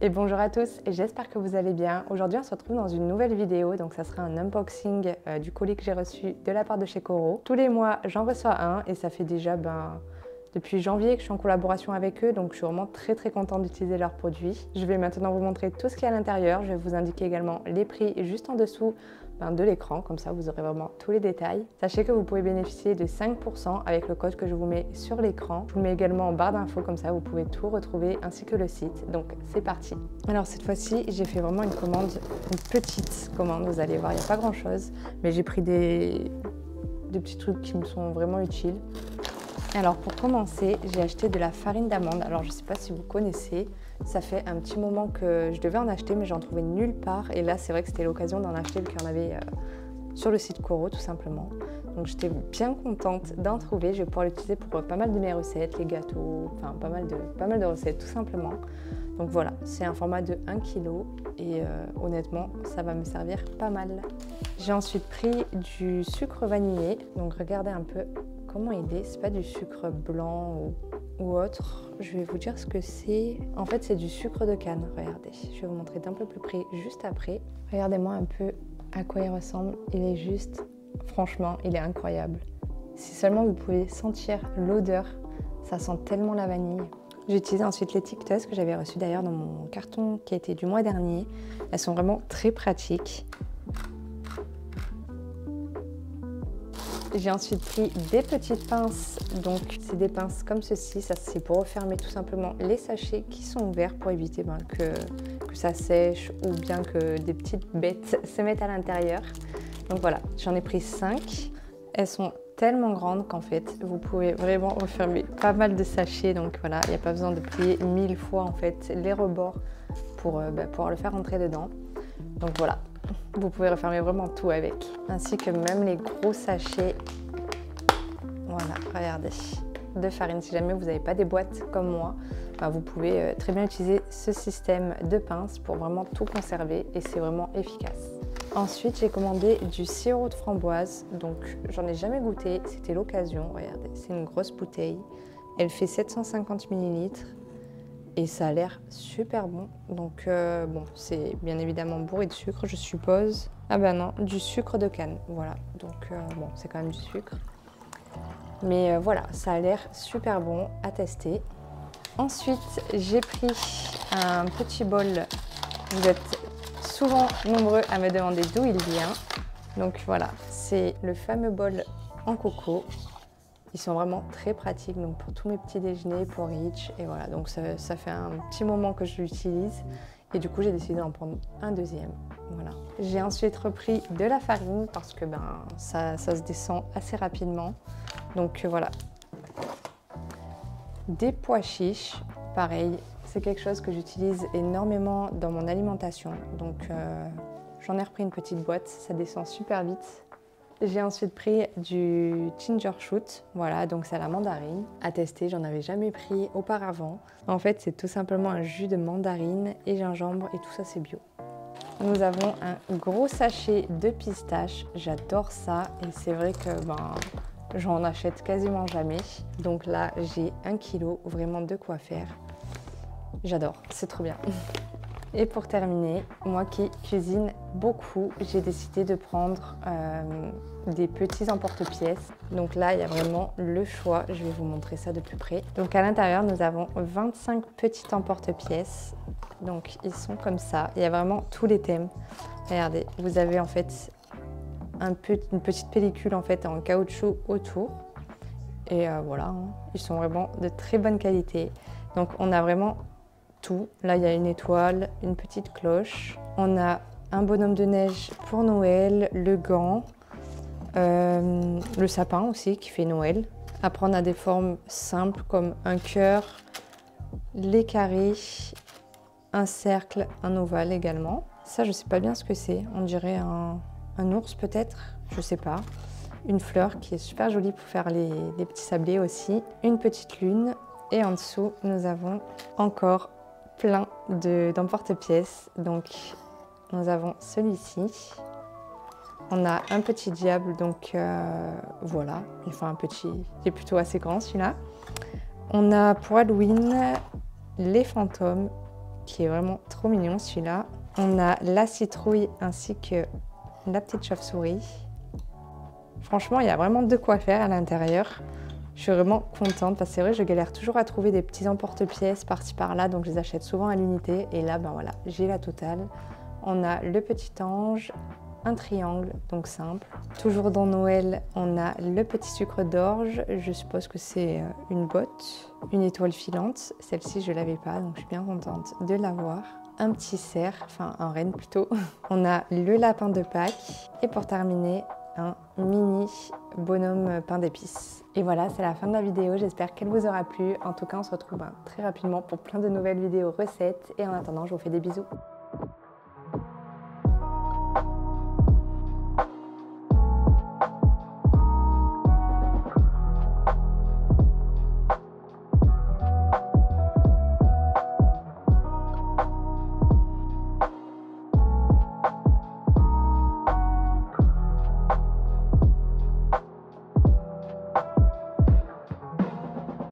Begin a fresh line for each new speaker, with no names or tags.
Et bonjour à tous, et j'espère que vous allez bien. Aujourd'hui on se retrouve dans une nouvelle vidéo, donc ça sera un unboxing du colis que j'ai reçu de la part de chez Coro. Tous les mois j'en reçois un et ça fait déjà depuis janvier que je suis en collaboration avec eux, donc je suis vraiment très contente d'utiliser leurs produits. Je vais maintenant vous montrer tout ce qu'il y a à l'intérieur, je vais vous indiquer également les prix juste en dessous de l'écran, comme ça vous aurez vraiment tous les détails. Sachez que vous pouvez bénéficier de 5% avec le code que je vous mets sur l'écran. Je vous mets également en barre d'infos, comme ça vous pouvez tout retrouver ainsi que le site. Donc c'est parti. Alors cette fois-ci j'ai fait vraiment une petite commande, vous allez voir, il n'y a pas grand chose, mais j'ai pris des petits trucs qui me sont vraiment utiles. Alors pour commencer, j'ai acheté de la farine d'amande. Alors je ne sais pas si vous connaissez, ça fait un petit moment que je devais en acheter mais j'en trouvais nulle part. Et là c'est vrai que c'était l'occasion d'en acheter vu qu'il y en avait sur le site Coro tout simplement. Donc j'étais bien contente d'en trouver. Je vais pouvoir l'utiliser pour pas mal de mes recettes, les gâteaux, enfin pas mal de recettes tout simplement. Donc voilà, c'est un format de 1 kg et honnêtement ça va me servir pas mal. J'ai ensuite pris du sucre vanillé, donc regardez un peu comment il est, c'est pas du sucre blanc ou autre. Je vais vous dire ce que c'est. En fait, c'est du sucre de canne, regardez. Je vais vous montrer d'un peu plus près juste après. Regardez-moi un peu à quoi il ressemble. Il est juste, franchement, il est incroyable. Si seulement vous pouvez sentir l'odeur, ça sent tellement la vanille. J'ai utilisé ensuite l'étiqueteuse que j'avais reçue d'ailleurs dans mon carton qui a été du mois dernier. Elles sont vraiment très pratiques. J'ai ensuite pris des petites pinces, donc c'est des pinces comme ceci, ça c'est pour refermer tout simplement les sachets qui sont ouverts pour éviter que ça sèche ou bien que des petites bêtes se mettent à l'intérieur. Donc voilà, j'en ai pris 5, elles sont tellement grandes qu'en fait vous pouvez vraiment refermer pas mal de sachets, donc voilà, il n'y a pas besoin de plier 1000 fois en fait les rebords pour pouvoir le faire rentrer dedans. Donc voilà. Vous pouvez refermer vraiment tout avec, ainsi que même les gros sachets, voilà, regardez, de farine. Si jamais vous n'avez pas des boîtes comme moi, vous pouvez très bien utiliser ce système de pince pour vraiment tout conserver et c'est vraiment efficace. Ensuite, j'ai commandé du sirop de framboise, donc j'en ai jamais goûté, c'était l'occasion, regardez, c'est une grosse bouteille, elle fait 750 ml. Et ça a l'air super bon, donc bon, c'est bien évidemment bourré de sucre, je suppose. Ah ben non, du sucre de canne, voilà. Donc bon, c'est quand même du sucre. Mais voilà, ça a l'air super bon à tester. Ensuite, j'ai pris un petit bol. Vous êtes souvent nombreux à me demander d'où il vient. Donc voilà, c'est le fameux bol en coco. Ils sont vraiment très pratiques donc pour tous mes petits déjeuners, pour Rich, et voilà, donc ça fait un petit moment que je l'utilise et du coup j'ai décidé d'en prendre un deuxième. Voilà. J'ai ensuite repris de la farine parce que ça se descend assez rapidement, donc voilà. Des pois chiches, pareil, c'est quelque chose que j'utilise énormément dans mon alimentation, donc j'en ai repris une petite boîte, ça descend super vite. J'ai ensuite pris du ginger shoot, voilà, donc c'est à la mandarine. À tester, j'en avais jamais pris auparavant. En fait, c'est tout simplement un jus de mandarine et gingembre et tout ça, c'est bio. Nous avons un gros sachet de pistaches, j'adore ça et c'est vrai que j'en achète quasiment jamais. Donc là, j'ai 1 kg, vraiment de quoi faire. J'adore, c'est trop bien. Et pour terminer, moi qui cuisine beaucoup, j'ai décidé de prendre des petits emporte-pièces. Donc là, il y a vraiment le choix. Je vais vous montrer ça de plus près. Donc à l'intérieur, nous avons 25 petits emporte-pièces. Donc ils sont comme ça. Il y a vraiment tous les thèmes. Regardez, vous avez en fait une petite pellicule en fait en caoutchouc autour. Et voilà, ils sont vraiment de très bonne qualité. Donc on a vraiment tout. Là, il y a une étoile, une petite cloche. On a un bonhomme de neige pour Noël, le gant, le sapin aussi qui fait Noël. Après, on a des formes simples comme un cœur, les carrés, un cercle, un ovale également. Ça, je sais pas bien ce que c'est. On dirait un ours peut-être, je sais pas. Une fleur qui est super jolie pour faire les petits sablés aussi. Une petite lune. Et en dessous, nous avons encore plein d'emporte-pièces. Donc, nous avons celui-ci. On a un petit diable, donc voilà. Enfin, un petit, il est plutôt assez grand celui-là. On a pour Halloween les fantômes qui est vraiment trop mignon celui-là. On a la citrouille ainsi que la petite chauve-souris. Franchement, il y a vraiment de quoi faire à l'intérieur. Je suis vraiment contente parce que c'est vrai, je galère toujours à trouver des petits emporte-pièces par-ci par-là, donc je les achète souvent à l'unité. Et là, ben voilà, j'ai la totale. On a le petit ange, un triangle, donc simple. Toujours dans Noël, on a le petit sucre d'orge. Je suppose que c'est une botte, une étoile filante. Celle-ci, je ne l'avais pas, donc je suis bien contente de l'avoir. Un petit cerf, enfin un renne plutôt. On a le lapin de Pâques. Et pour terminer, un mini bonhomme pain d'épices. Et voilà, c'est la fin de la vidéo. J'espère qu'elle vous aura plu. En tout cas, on se retrouve très rapidement pour plein de nouvelles vidéos recettes. Et en attendant, je vous fais des bisous.